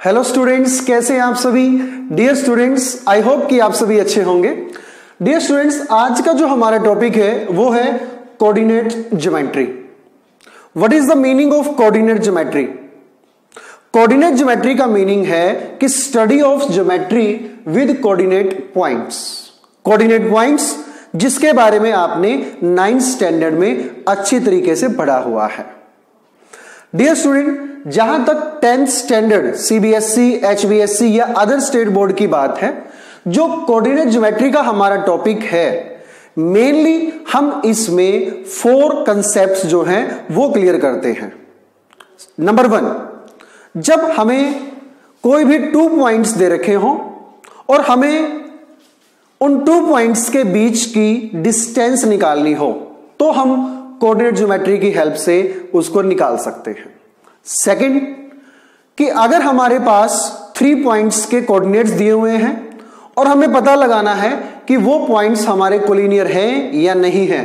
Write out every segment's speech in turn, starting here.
Hello students, कैसे हैं आप सभी। डियर स्टूडेंट्स, आई होप कि आप सभी अच्छे होंगे। डियर स्टूडेंट्स, आज का जो हमारा टॉपिक है वो है coordinate geometry. What is the meaning of coordinate geometry? Coordinate geometry का मीनिंग है कि study of geometry with coordinate points. Coordinate points जिसके बारे में आपने 9th स्टैंडर्ड में अच्छी तरीके से पढ़ा हुआ है। डियर स्टूडेंट, जहां तक 10th स्टैंडर्ड सीबीएसई, एचबीएसई या अदर स्टेट बोर्ड की बात है, जो कोऑर्डिनेट ज्योमेट्री का हमारा टॉपिक है, मेनली हम इसमें 4 कंसेप्ट्स जो हैं वो क्लियर करते हैं। नंबर 1, जब हमें कोई भी 2 पॉइंट्स दे रखे हों और हमें उन 2 पॉइंट्स के बीच की डिस्टेंस निकालनी हो तो हम कोऑर्डिनेट ज्योमेट्री की हेल्प से उसको निकाल सकते हैं। सेकंड, कि अगर हमारे पास 3 पॉइंट्स के कोऑर्डिनेट्स दिए हुए हैं और हमें पता लगाना है कि वो पॉइंट्स हमारे कोलिनियर हैं या नहीं हैं,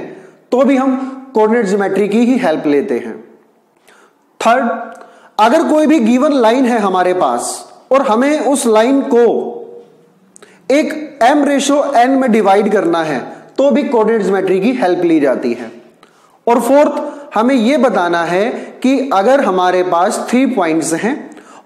तो भी हम कोऑर्डिनेट ज्योमेट्री की ही हेल्प लेते हैं। थर्ड, अगर कोई भी गिवन लाइन है हमारे पास और हमें उस लाइन को एक m/n में डिवाइड करना है, तो भी कोऑर्डिनेट ज्योमेट्री की हेल्प ली जाती है। और फोर्थ, हमें यह बताना है कि अगर हमारे पास 3 पॉइंट्स हैं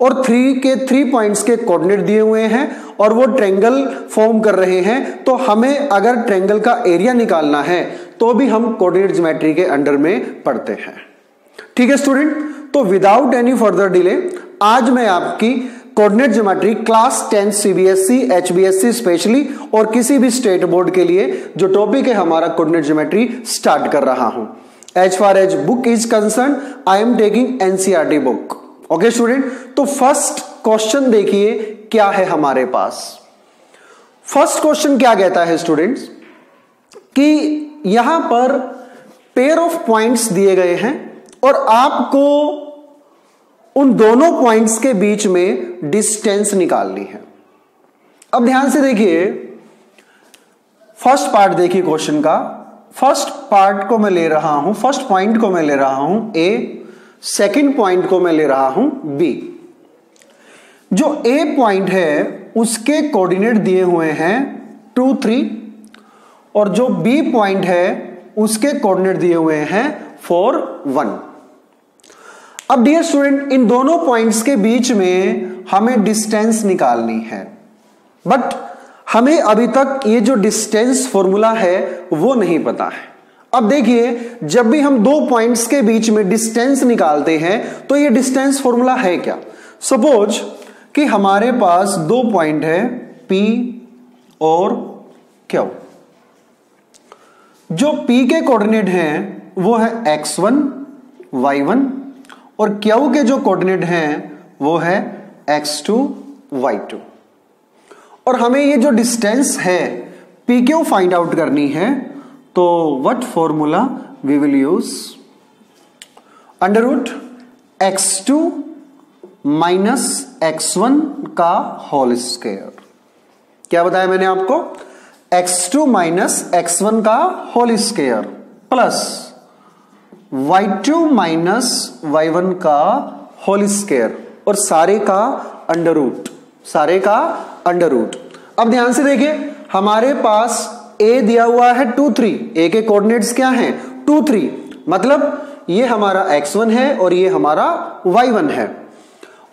और 3 पॉइंट्स के कोऑर्डिनेट दिए हुए हैं और वो ट्रायंगल फॉर्म कर रहे हैं, तो हमें अगर ट्रायंगल का एरिया निकालना है तो भी हम कोऑर्डिनेट ज्योमेट्री के अंडर में पढ़ते हैं। ठीक है स्टूडेंट, तो विदाउट एनी फर्दर डिले आज मैं आपकी coordinate geometry class 10 CBSE, HBSE specially और किसी भी स्टेट बोर्ड के लिए जो टॉपिक है हमारा कोऑर्डिनेट ज्योमेट्री स्टार्ट कर रहा हूं। As far as book is concerned, I am taking NCERT book. Okay student, तो फर्स्ट क्वेश्चन देखिए क्या है हमारे पास। फर्स्ट क्वेश्चन क्या कहता है स्टूडेंट्स कि यहां पर पेयर ऑफ पॉइंट्स दिए गए हैं और आपको उन दोनों पॉइंट्स के बीच में डिस्टेंस निकालनी है। अब ध्यान से देखिए, फर्स्ट पार्ट देखिए क्वेश्चन का। फर्स्ट पार्ट को मैं ले रहा हूं, फर्स्ट पॉइंट को मैं ले रहा हूं ए, सेकंड पॉइंट को मैं ले रहा हूं बी। जो ए पॉइंट है उसके कोऑर्डिनेट दिए हुए हैं 2, 3 और जो बी पॉइंट है उसके कोऑर्डिनेट दिए हुए हैं 4, 1। अब डियर स्टूडेंट, इन दोनों पॉइंट्स के बीच में हमें डिस्टेंस निकालनी है, बट हमें अभी तक ये जो डिस्टेंस फॉर्मूला है वो नहीं पता है। अब देखिए, जब भी हम 2 पॉइंट्स के बीच में डिस्टेंस निकालते हैं तो ये डिस्टेंस फॉर्मूला है क्या। सपोज कि हमारे पास 2 पॉइंट है P और Q। जो P के कोऑर्डिनेट हैं वो है x1, y1 और Q के जो कोऑर्डिनेट हैं वो है x2, y2। और हमें ये जो डिस्टेंस है PQ फाइंड आउट करनी है, तो what formula we will use? Under root x2 minus x1 का होल स्क्वायर। क्या बताया मैंने आपको? x2 माइनस x1 का whole square plus y2 minus y1 का होल स्क्वायर और सारे का अंडर रूट, सारे का अंडर रूट। अब ध्यान से देखिए, हमारे पास a दिया हुआ है 2, 3। a के कोऑर्डिनेट्स क्या हैं? 2, 3। मतलब ये हमारा x1 है और ये हमारा y1 है।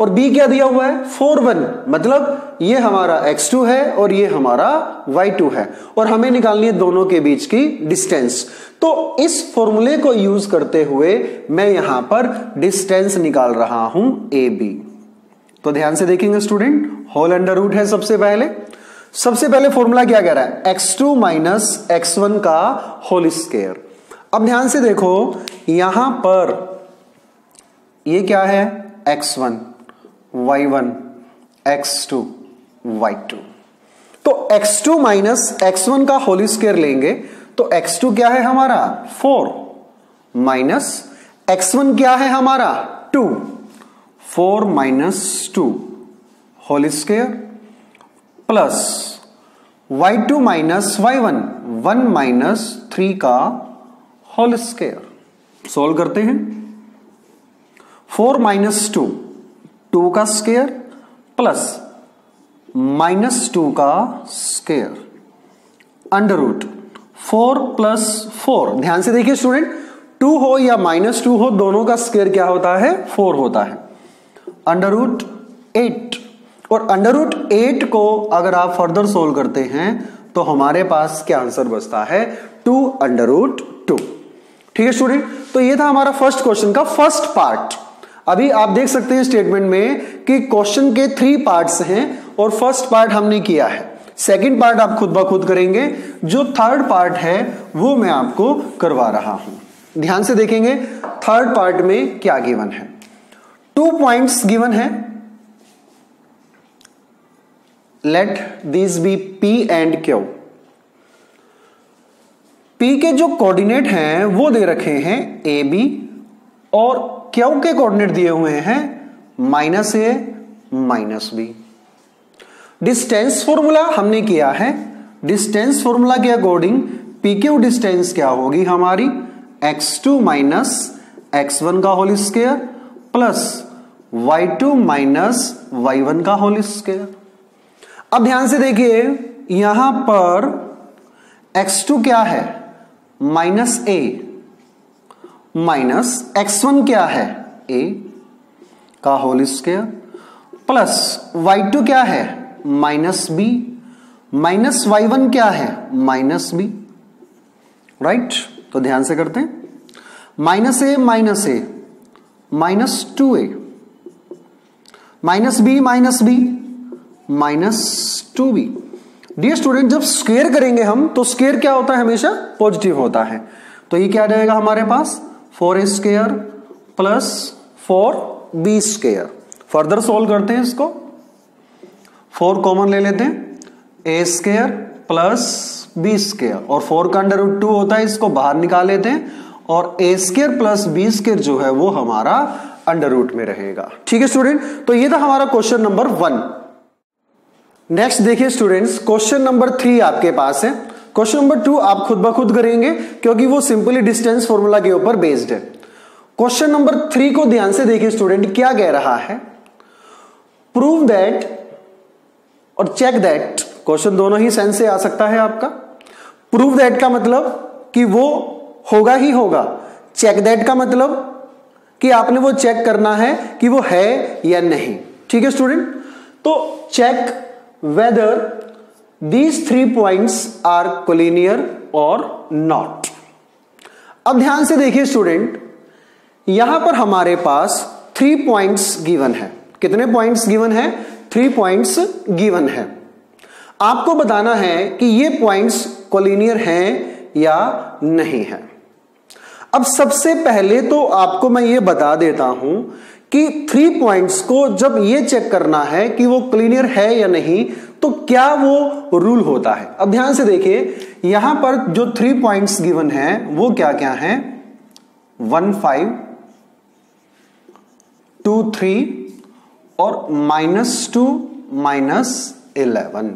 और b क्या दिया हुआ है? 4, 1। मतलब ये हमारा x2 है और ये हमारा y2 है और हमें निकालनी है दोनों के बीच की डिस्टेंस। तो इस फॉर्मूले को यूज करते हुए मैं यहां पर डिस्टेंस निकाल रहा हूं ab। तो ध्यान से देखेंगे स्टूडेंट, होल अंडर रूट है सबसे पहले फॉर्मूला क्या कह रहा है? x2 माइनस x1 का होल स्क्वायर। अब ध्यान से देखो, यहां पर ये क्या है? x1, y1, x2, y2। तो x2 माइनस x1 का होल स्क्वायर लेंगे तो x2 क्या है हमारा? 4 माइनस x1 क्या है हमारा? 2। 4 minus 2 whole square plus y2 minus y1, 1 minus 3 का होल स्क्वायर। सोल्व करते हैं। 4 माइनस 2, 2 का स्क्वायर प्लस -2 का स्क्वायर अंडर रूट 4 प्लस 4। ध्यान से देखिए स्टूडेंट, 2 हो या -2 हो, दोनों का स्क्वायर क्या होता है? 4 होता है। अंडर रूट 8, और अंडर रूट 8 को अगर आप फर्दर सोल्व करते हैं तो हमारे पास क्या आंसर बचता है? 2 अंडर रूट 2। ठीक है स्टूडेंट, तो ये था हमारा फर्स्ट क्वेश्चन का फर्स्ट पार्ट। अभी आप देख सकते हैं स्टेटमेंट में कि क्वेश्चन के 3 पार्ट्स हैं और फर्स्ट पार्ट हमने किया है। सेकंड पार्ट आप खुद ब खुद करेंगे, जो थर्ड पार्ट है वो मैं आपको करवा रहा हूं। ध्यान से देखेंगे थर्ड पार्ट में क्या गिवन है। 2 पॉइंट्स गिवन है। Let this be P and Q। P के जो कोऑर्डिनेट हैं वो दे रखे हैं AB, और Q के कोऑर्डिनेट दिए हुए हैं -a -b। डिस्टेंस फॉर्मूला हमने किया है। डिस्टेंस फॉर्मूला के अकॉर्डिंग PQ डिस्टेंस क्या होगी हमारी? x2 - x1 का whole square plus y2 - y1 का होल स्क्वायर। अब ध्यान से देखिए, यहां पर x2 क्या है? -a माइनस x1 क्या है? a का होल स्क्वायर प्लस y2 क्या है? -b माइनस y1 क्या है? -b। राइट, तो ध्यान से करते हैं। -a -2a -b -2b। Dear student, जब स्क्वायर करेंगे हम तो स्क्वायर क्या होता है? हमेशा पॉजिटिव होता है। तो ये क्या रहेगा हमारे पास? 4a square plus 4b square. Further solve करते हैं इसको, 4 कॉमन ले लेते हैं, a square plus b square, और 4 का अंडर रूट 2 होता है, इसको बाहर निकाल लेते हैं, और a square plus b square जो है वो हमारा अंडर रूट में रहेगा। ठीक है स्टूडेंट, तो ये था हमारा क्वेश्चन नंबर 1। नेक्स्ट देखिए स्टूडेंट्स, क्वेश्चन नंबर 3 आपके पास है। क्वेश्चन नंबर 2 आप खुद ब खुद करेंगे क्योंकि वो सिंपली डिस्टेंस फॉर्मूला के ऊपर बेस्ड है। क्वेश्चन नंबर 3 को ध्यान से देखिए स्टूडेंट, क्या कह रहा है? प्रूव दैट और चेक दैट। क्वेश्चन दोनों ही सेंस से आ सकता है आपका। प्रूव दैट का मतलब कि वो होगा ही होगा, चेक दैट का मतलब कि आपने वो चेक करना है कि वो है या नहीं। ठीक है स्टूडेंट, तो check whether these 3 points are collinear or not। अब ध्यान से देखिए स्टूडेंट, यहां पर हमारे पास 3 पॉइंट्स गिवन है। कितने पॉइंट्स गिवन है? 3 पॉइंट्स गिवन है। आपको बताना है कि ये पॉइंट्स कोलिनियर हैं या नहीं है। अब सबसे पहले तो आपको मैं ये बता देता हूं कि 3 पॉइंट्स को जब ये चेक करना है कि वो कोलिनियर है या नहीं, तो क्या वो रूल होता है। अब ध्यान से देखिए, यहां पर जो 3 पॉइंट्स गिवन हैं वो क्या क्या हैं? 1 5 2 3 और -2 -11।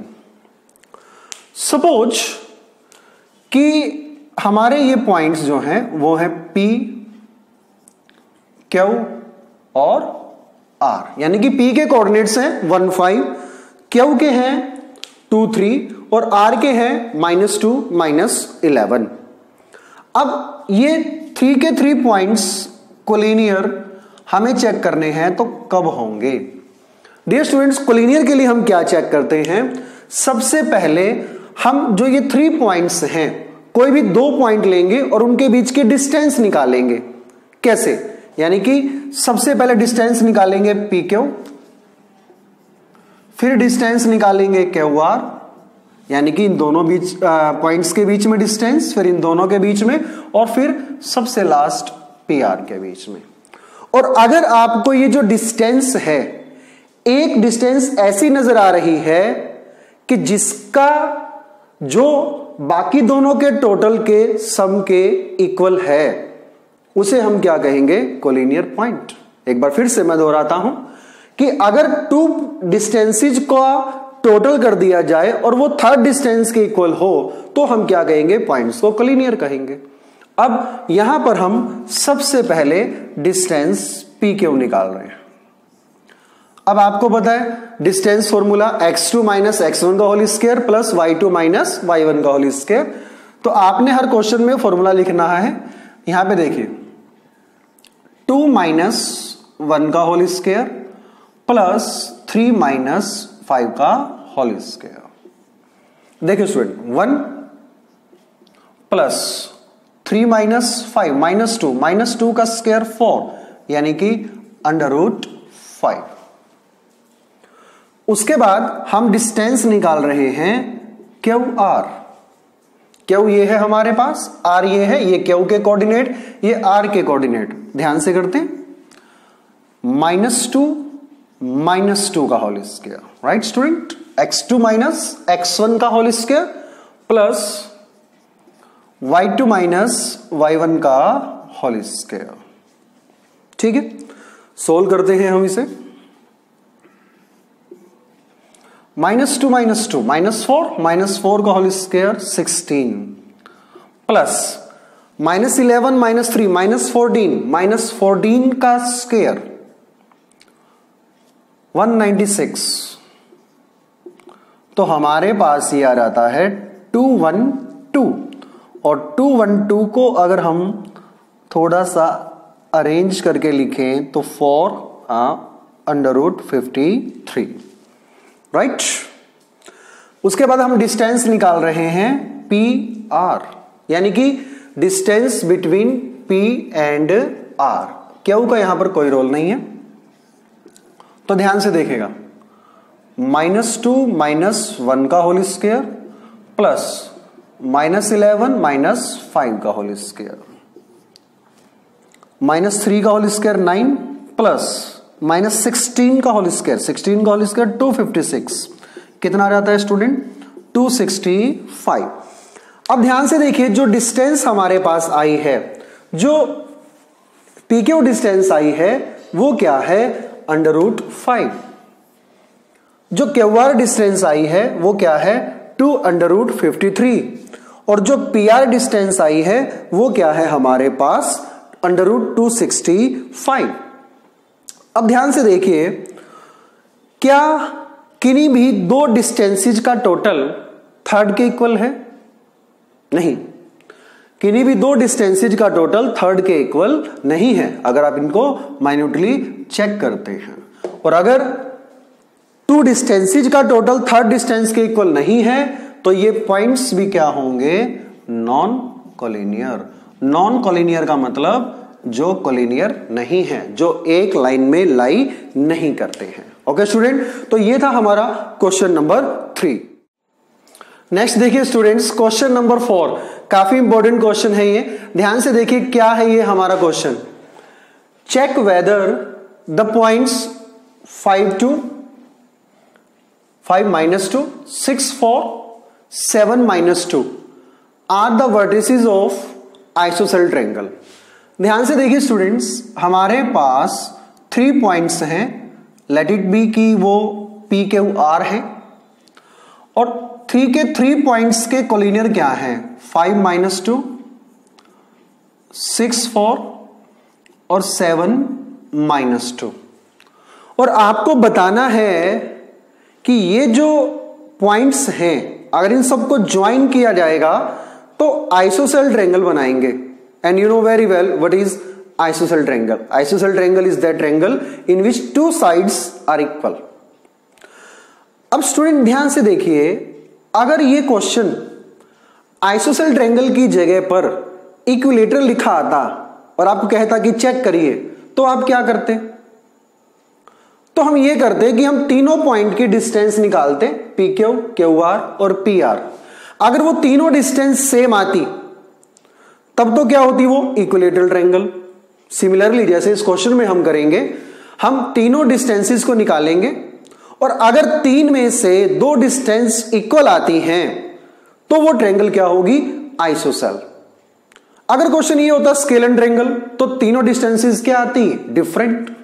सपोज कि हमारे ये पॉइंट्स जो हैं वो है P, Q और R, यानी कि P के कोऑर्डिनेट्स हैं 1 5, Q के हैं 2 3 और R के हैं -2 -11। अब ये 3 के 3 पॉइंट्स कोलिनियर हमें चेक करने हैं, तो कब होंगे? डियर स्टूडेंट्स, कोलिनियर के लिए हम क्या चेक करते हैं? सबसे पहले हम जो ये 3 पॉइंट्स हैं, कोई भी 2 पॉइंट लेंगे और उनके बीच की डिस्टेंस निकालेंगे। कैसे? यानी कि सबसे पहले डिस्टेंस निकालेंगे PQ, फिर डिस्टेंस निकालेंगे QR, यानी कि इन दोनों बीच पॉइंट्स के बीच में डिस्टेंस, फिर इन दोनों के बीच में, और फिर सबसे लास्ट PR के बीच में। और अगर आपको ये जो डिस्टेंस है, एक डिस्टेंस ऐसी नजर आ रही है कि जिसका जो बाकी दोनों के टोटल के सम के इक्वल है, उसे हम क्या कहेंगे? Collinear point. एक बार फिर से मैं दोहराता हूं कि अगर 2 डिस्टेंसेज का टोटल कर दिया जाए और वो थर्ड डिस्टेंस के इक्वल हो, तो हम क्या कहेंगे? पॉइंट्स को कोलिनियर कहेंगे। अब यहां पर हम सबसे पहले डिस्टेंस PQ निकाल रहे हैं। अब आपको पता है distance formula x2 minus x1 का whole square plus y2 minus y1 का होल स्क्वायर। तो आपने हर क्वेश्चन में फॉर्मूला लिखना है। यहां पे देखिए 2 माइनस 1 का होल स्क्वायर प्लस 3 माइनस 5 का होल स्क्वायर। देखिए स्टूडेंट 1 प्लस 3 माइनस 5 माइनस 2 का स्क्वायर 4 यानी कि √5। उसके बाद हम डिस्टेंस निकाल रहे हैं क्यू आर। क्यू ये है हमारे पास, आर ये है, ये क्यू के कोऑर्डिनेट, ये आर के कोऑर्डिनेट। ध्यान से करते हैं -2 का whole square, right student. x2 minus x1 का whole square plus y2 minus y1 का होल स्क्वायर। ठीक है, सोल्व करते हैं हम इसे। -2 -4 का होल स्क्वायर 16 प्लस -11 -3 -14 का स्क्वायर 196। तो हमारे पास ये आ जाता है 212 और 212 को अगर हम थोड़ा सा अरेंज करके लिखें तो 4 √53, राइट। उसके बाद हम डिस्टेंस निकाल रहे हैं पी आर, यानी कि distance between P and R. Q का यहां पर कोई रोल नहीं है, तो ध्यान से देखिएगा -2 माइनस 1 का होल स्क्वायर प्लस -11 माइनस 5 का होल स्क्वायर, -3 का होल स्क्वायर 9 प्लस -16 का होल स्क्वायर 256। कितना आ जाता है स्टूडेंट? 265। अब ध्यान से देखिए जो डिस्टेंस हमारे पास आई है, जो पीक्यू डिस्टेंस आई है वो क्या है? √5। जो क्यूआर डिस्टेंस आई है वो क्या है? 2 √53। और जो पीआर डिस्टेंस आई है वो क्या है हमारे पास? √265। अब ध्यान से देखिए, क्या किन्हीं भी दो डिस्टेंसेज का टोटल थर्ड के इक्वल है? नहीं, किन्हीं भी दो डिस्टेंसेज का टोटल थर्ड के इक्वल नहीं है अगर आप इनको माइन्यूटली चेक करते हैं। और अगर टू डिस्टेंसेज का टोटल थर्ड डिस्टेंस के इक्वल नहीं है तो ये पॉइंट्स भी क्या होंगे? Non collinear. नॉन कोलिनियर का मतलब जो कोलिनियर नहीं है, जो एक लाइन में लाई नहीं करते हैं। ओके स्टूडेंट, तो ये था हमारा क्वेश्चन नंबर 3। नेक्स्ट देखिए स्टूडेंट्स, क्वेश्चन नंबर 4 काफी इंपॉर्टेंट क्वेश्चन है ये। ध्यान से देखिए क्या है ये हमारा question. Check whether the points 5 -2, 6 4, 7 -2 are the vertices of isosceles triangle. ध्यान से देखिए स्टूडेंट्स, हमारे पास 3 पॉइंट्स हैं। लेट इट बी कि वो पी क्यू आर है और 3 के 3 पॉइंट्स के कोलिनियर क्या हैं? 5 -2, 6 4 और 7 -2। और आपको बताना है कि ये जो पॉइंट्स हैं अगर इन सबको ज्वाइन किया जाएगा तो आइसोसेल ट्रायंगल बनाएंगे। And you know very well what is isosceles triangle. Isosceles triangle is that triangle in which two sides are equal. अब स्टूडेंट ध्यान से देखिए, अगर ये क्वेश्चन आइसोसेल ट्रायंगल की जगह पर इक्विलेटरल लिखा आता और आपको कहता कि चेक करिए, तो आप क्या करते? तो हम ये करते कि हम तीनों पॉइंट की डिस्टेंस निकालते, पी क्यू, क्यू आर और पी आर। अगर वो तीनों डिस्टेंस सेम आती तब तो क्या होती? वो इक्विलेटरल ट्रायंगल। सिमिलरली जैसे इस क्वेश्चन में हम करेंगे, हम तीनों डिस्टेंसेस को निकालेंगे और अगर 3 में से 2 डिस्टेंस इक्वल आती हैं तो वो ट्रायंगल क्या होगी? आइसोसेल। अगर क्वेश्चन ये होता स्केलन ट्रायंगल तो तीनों डिस्टेंसेस क्या आती? डिफरेंट।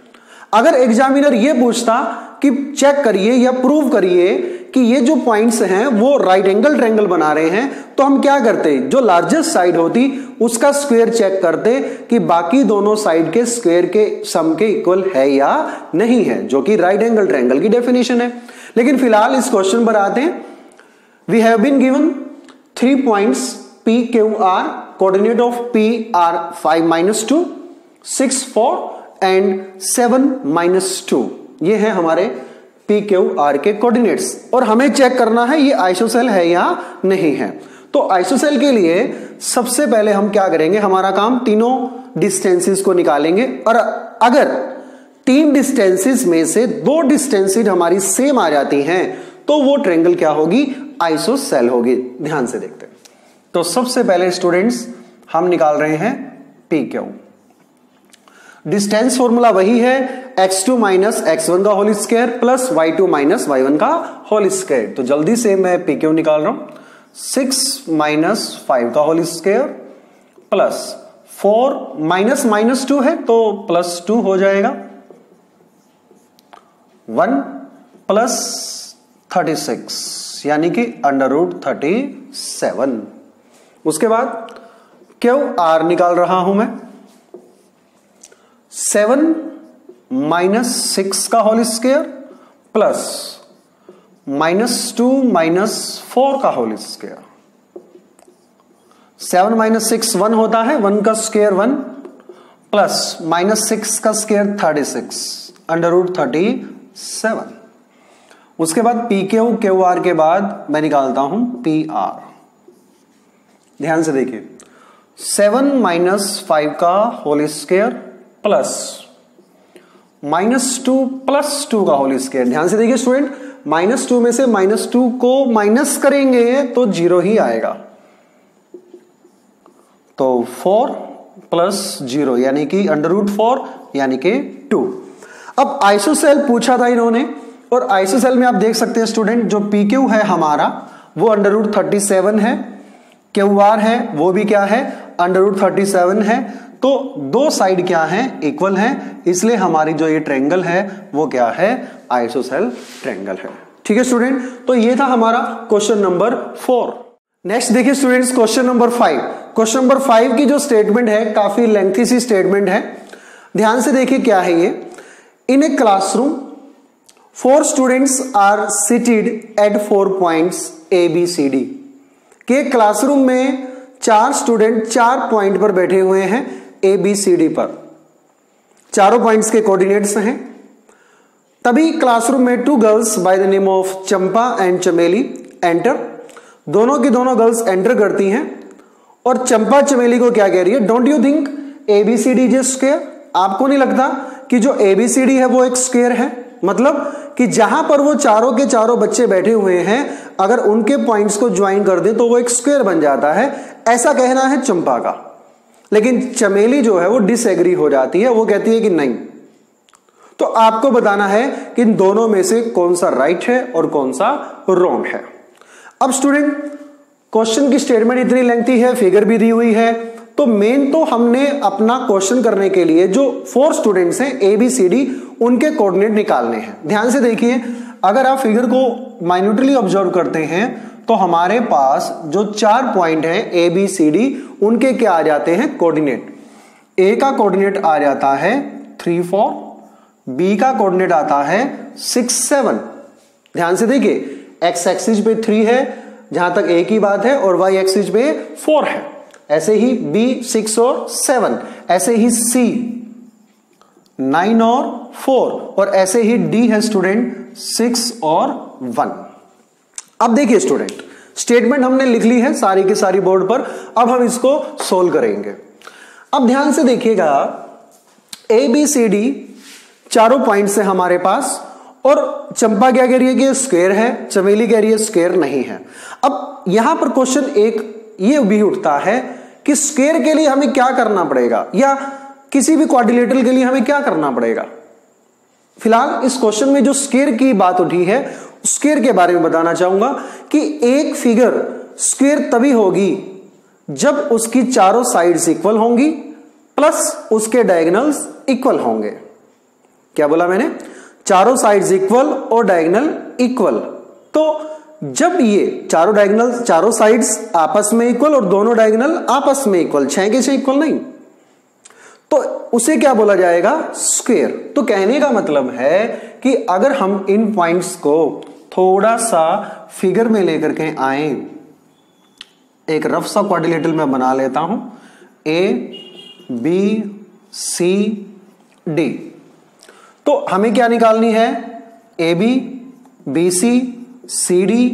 अगर एग्जामिनर ये पूछता कि चेक करिए या प्रूव करिए कि ये जो पॉइंट्स हैं वो राइट एंगल ट्रायंगल बना रहे हैं, तो हम क्या करते, जो लार्जेस्ट साइड होती उसका स्क्वायर चेक करते कि बाकी दोनों साइड के स्क्वायर के सम के इक्वल है या नहीं है, जो कि राइट एंगल ट्रायंगल की डेफिनेशन है। लेकिन फिलहाल इस क्वेश्चन पर आते हैं। We have been given 3 points P Q R, coordinate of P are 5-2, 6 4 and 7-2। ये है हमारे P Q R के कोऑर्डिनेट्स और हमें चेक करना है ये आइसोसेल है या नहीं है। तो आइसोसेल के लिए सबसे पहले हम क्या करेंगे, हमारा काम तीनों डिस्टेंसेस को निकालेंगे और अगर 3 डिस्टेंसेस में से 2 डिस्टेंसेस हमारी सेम आ जाती हैं तो वो ट्रायंगल क्या होगी, आइसोसेल होगी। ध्यान से देखते हैं। तो सबसे पहले स्टूडेंट्स हम निकाल रहे हैं पी क्यू। डिस्टेंस फॉर्मूला वही है x2 माइनस x1 का whole square plus y2 minus y1 का होल स्क्वायर। तो जल्दी से मैं पी क्यू निकाल रहा हूं, 6 माइनस 5 का whole square plus 4 minus minus 2 है तो प्लस 2 हो जाएगा, 1 प्लस 36 यानी कि √37। उसके बाद क्यू आर निकाल रहा हूं मैं, 7 माइनस 6 का होल स्क्वायर प्लस -2 माइनस 4 का होल स्क्वायर। 7 माइनस 6 1 होता है, 1 का स्क्वायर 1 प्लस -6 का स्क्वायर 36 √37। उसके बाद पी क्यू क्यू आर के बाद मैं निकालता हूं पी आर। ध्यान से देखिए, 7 माइनस 5 का होल स्क्वायर प्लस -2 प्लस 2 का होल स्क्वायर। ध्यान से देखिए स्टूडेंट, -2 में से -2 को माइनस करेंगे तो 0 ही आएगा, तो 4 प्लस 0 यानी कि √4 यानी कि 2। अब आइसोसेल पूछा था इन्होंने और आइसोसेल में आप देख सकते हैं स्टूडेंट, जो पी क्यू है हमारा वो √37 है, क्यू आर है वो भी क्या है √37 है। तो दो साइड क्या है, इक्वल है, इसलिए हमारी जो ये ट्रायंगल है वो क्या है, आइसोसेल ट्रायंगल है। ठीक है स्टूडेंट, तो ये था हमारा क्वेश्चन नंबर 4। नेक्स्ट देखिए students, question number 5। Question number 5 की जो स्टेटमेंट है काफी लेंथी सी स्टेटमेंट है। ध्यान से देखिए क्या है ये, in a classroom 4 students are seated at 4 points ABCD। के क्लासरूम में 4 स्टूडेंट 4 पॉइंट पर बैठे हुए हैं ABCD पर, चारों पॉइंट्स के कोऑर्डिनेट्स हैं। तभी क्लासरूम में 2 girls by the name of Champa and चमेली एंटर। दोनों की दोनों गर्ल्स एंटर करती हैं और चंपा चमेली को क्या कह रही है, don't you think ABCD is square. आपको नहीं लगता कि जो ABCD है वो एक स्क्वायर है? मतलब कि जहां पर वो चारों के चारों बच्चे बैठे हुए हैं अगर उनके पॉइंट्स को ज्वाइन कर दे तो वो एक स्क्वायर बन जाता है, ऐसा कहना है चंपा का। लेकिन चमेली जो है वो डिसएग्री हो जाती है, वो कहती है कि नहीं। तो आपको बताना है कि इन दोनों में से कौन सा राइट है और कौन सा रॉन्ग है। अब स्टूडेंट क्वेश्चन की स्टेटमेंट इतनी लेंथी है, फिगर भी दी हुई है, तो मेन तो हमने अपना क्वेश्चन करने के लिए जो 4 स्टूडेंट्स हैं ABCD उनके कोऑर्डिनेट निकालने हैं। ध्यान से देखिए, अगर आप फिगर को माइन्यूटली ऑब्जर्व करते हैं तो हमारे पास जो 4 पॉइंट हैं ABCD उनके क्या आ जाते हैं, कोऑर्डिनेट। A का कोऑर्डिनेट आ जाता है 3 4, B का कोऑर्डिनेट आता है 6 7। ध्यान से देखिए, x एक्सिस पे 3 है जहां तक A की बात है और y एक्सिस पे 4 है। ऐसे ही B 6 और 7, ऐसे ही C 9 और 4 और ऐसे ही D है स्टूडेंट 6 और 1। अब देखिए स्टूडेंट, स्टेटमेंट हमने लिख ली है सारी की सारी बोर्ड पर, अब हम इसको सोल्व करेंगे। अब ध्यान से देखिएगा, ABCD चारों पॉइंट्स है हमारे पास और चंपा क्या कह रही है कि स्क्वायर है, चमेली कह रही है स्क्वायर नहीं है। अब यहां पर क्वेश्चन एक ये भी उठता है कि स्क्वायर के लिए हमें क्या करना पड़ेगा या किसी भी क्वाड्रिलेटरल के लिए हमें क्या करना पड़ेगा। फिलहाल इस क्वेश्चन में जो स्क्वायर की बात उठी है, स्क्वायर के बारे में बताना चाहूंगा कि एक फिगर स्क्वायर तभी होगी जब उसकी चारों साइड्स इक्वल होंगी प्लस उसके डायगोनल्स इक्वल होंगे। क्या बोला मैंने, चारों साइड्स इक्वल और डायगोनल इक्वल। तो जब ये चारों डायगोनल, चारों साइड्स आपस में इक्वल और दोनों डायगोनल आपस में इक्वल, 6 के 6 इक्वल नहीं, तो उसे क्या बोला जाएगा? स्क्वायर। तो कहने का मतलब है कि अगर हम इन पॉइंट्स को थोड़ा सा फिगर में लेकर के आए, एक रफ सा क्वाड्रिलेटरल मैं बना लेता हूं, ए बी सी डी। तो हमें क्या निकालनी है? A B, B C, C D,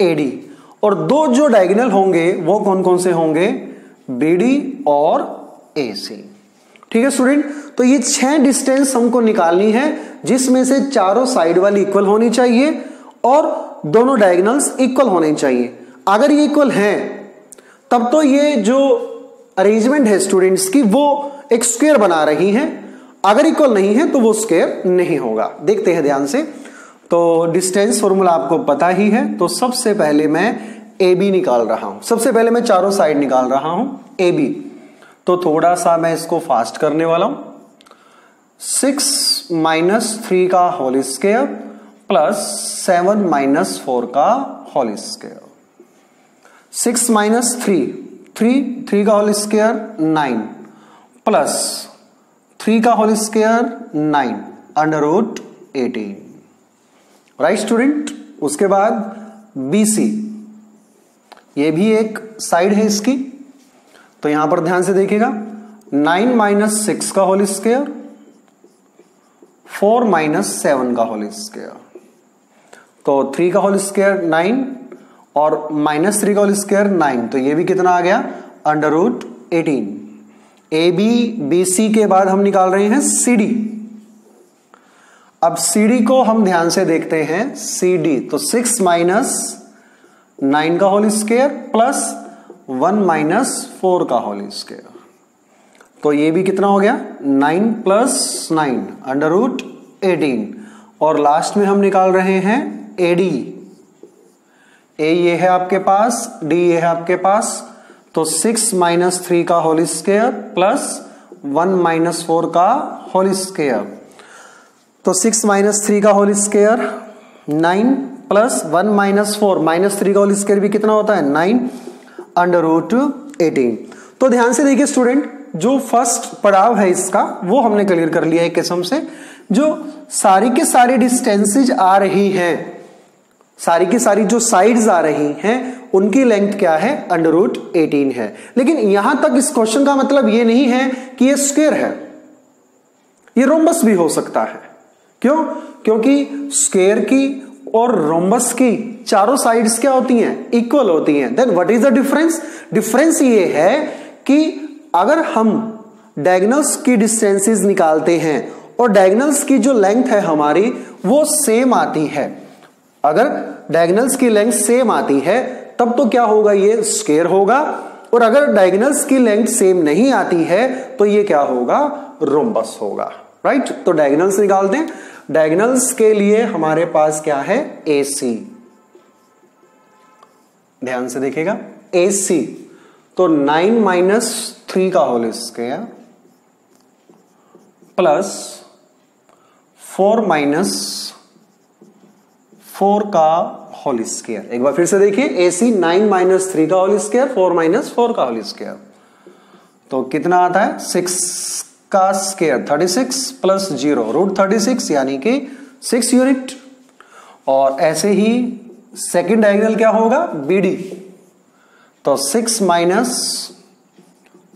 A D. और दो जो डायगोनल होंगे वो कौन कौन से होंगे? बी डी और ए सी। ठीक है स्टूडेंट, तो ये 6 डिस्टेंस हमको निकालनी है जिसमें से चारों साइड वाली इक्वल होनी चाहिए और दोनों डायगोनल्स इक्वल होने चाहिए। अगर ये इक्वल हैं तब तो ये जो अरेंजमेंट है स्टूडेंट्स की वो एक स्क्वायर बना रही है, अगर इक्वल नहीं है तो वो स्क्वायर नहीं होगा। देखते हैं ध्यान से। तो डिस्टेंस फॉर्मूला आपको पता ही है, तो सबसे पहले मैं ए बी निकाल रहा हूं, सबसे पहले मैं चारों साइड निकाल रहा हूं ए बी। तो थोड़ा सा मैं इसको फास्ट करने वाला हूं। 6 - 3 का होल स्क्वायर प्लस 7 - 4 का होल स्क्वायर। 6 - 3 का होल स्क्वायर 9 प्लस 3 का होल स्क्वायर 9 √18। Right student. उसके बाद BC, ये भी एक साइड है इसकी, तो यहां पर ध्यान से देखिएगा। 9 - 6 का होल स्क्वायर 4 - 7 का होल स्क्वायर। तो 3 का होल स्क्वायर 9 और -3 का होल स्क्वायर 9, तो ये भी कितना आ गया? √18। AB BC के बाद हम निकाल रहे हैं CD। अब CD को हम ध्यान से देखते हैं। CD तो 6 - 9 का होल स्क्वायर प्लस 1 - 4 का होल स्क्वायर, तो ये भी कितना हो गया? 9 + 9 √18। और लास्ट में हम निकाल रहे हैं AD। A ये है आपके पास, D ये है आपके पास, तो 6 - 3 का होल स्क्वायर प्लस 1 - 4 का होल स्क्वायर। तो 6 - 3 का होल स्क्वायर 9 प्लस 1 - 4 -3 का होल स्क्वायर भी कितना होता है? 9 √18। तो ध्यान से देखिए स्टूडेंट, जो फर्स्ट पड़ाव है इसका वो हमने क्लियर कर लिया एक किस्म से। जो सारी के सारी डिस्टेंसेज आ रही हैं, सारी की सारी जो साइड्स आ रही हैं, उनकी लेंथ क्या है? √18 है। लेकिन यहां तक इस क्वेश्चन का मतलब ये नहीं है कि ये स्क्वायर है, ये रोम्बस भी हो सकता है। क्यों? क्योंकि स्क्वायर की और रोम्बस की चारों साइड्स क्या होती हैं? इक्वल होती हैं। Then what is the difference? Difference ये है कि अगर हम डायगोनल्स की डिस्टेंसेस निकालते हैं और डायगोनल्स की जो लेंथ है हमारी वो सेम आती है, अगर डायगोनल्स की लेंथ सेम आती है तब तो क्या होगा? ये स्क्वायर होगा। और अगर डायगोनल्स की लेंथ सेम नहीं आती है तो ये क्या होगा? रोम्बस होगा। राइट। तो डायगोनल्स निकालते हैं। डायगोनल्स के लिए हमारे पास क्या है? AC। ध्यान से देखिएगा, AC तो 9 - 3 का होल स्क्वायर प्लस 4 - 4 का होल स्क्वायर। एक बार फिर से देखिए, AC 9 - 3 का होल स्क्वायर 4 - 4 का होल स्क्वायर, तो कितना आता है? 6 का स्क्वायर 36 प्लस 0 √36 यानी कि 6 यूनिट। और ऐसे ही सेकंड डायगोनल क्या होगा? BD तो 6 -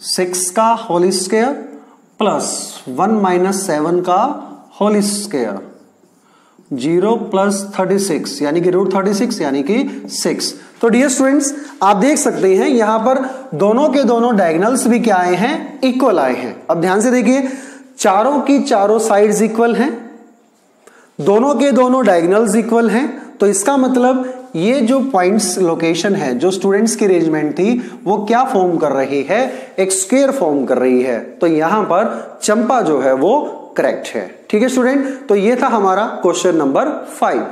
6 का होल स्क्वायर प्लस 1 - 7 का होल स्क्वायर 0 + 36 यानी कि √36 यानी कि 6। तो डियर स्टूडेंट्स, आप देख सकते हैं यहां पर दोनों के दोनों डायगोनल्स भी क्या आए हैं? इक्वल आए हैं। अब ध्यान से देखिए, चारों की चारों साइड्स इक्वल हैं, दोनों के दोनों डायगोनल्स इक्वल हैं। तो इसका मतलब ये जो पॉइंट्स लोकेशन है, जो स्टूडेंट्स की अरेंजमेंट थी, वो क्या फॉर्म कर रही है? एक स्क्वायर फॉर्म कर रही है। तो यहां पर चंपा जो है वो करेक्ट है। ठीक है स्टूडेंट, तो ये था हमारा क्वेश्चन नंबर 5।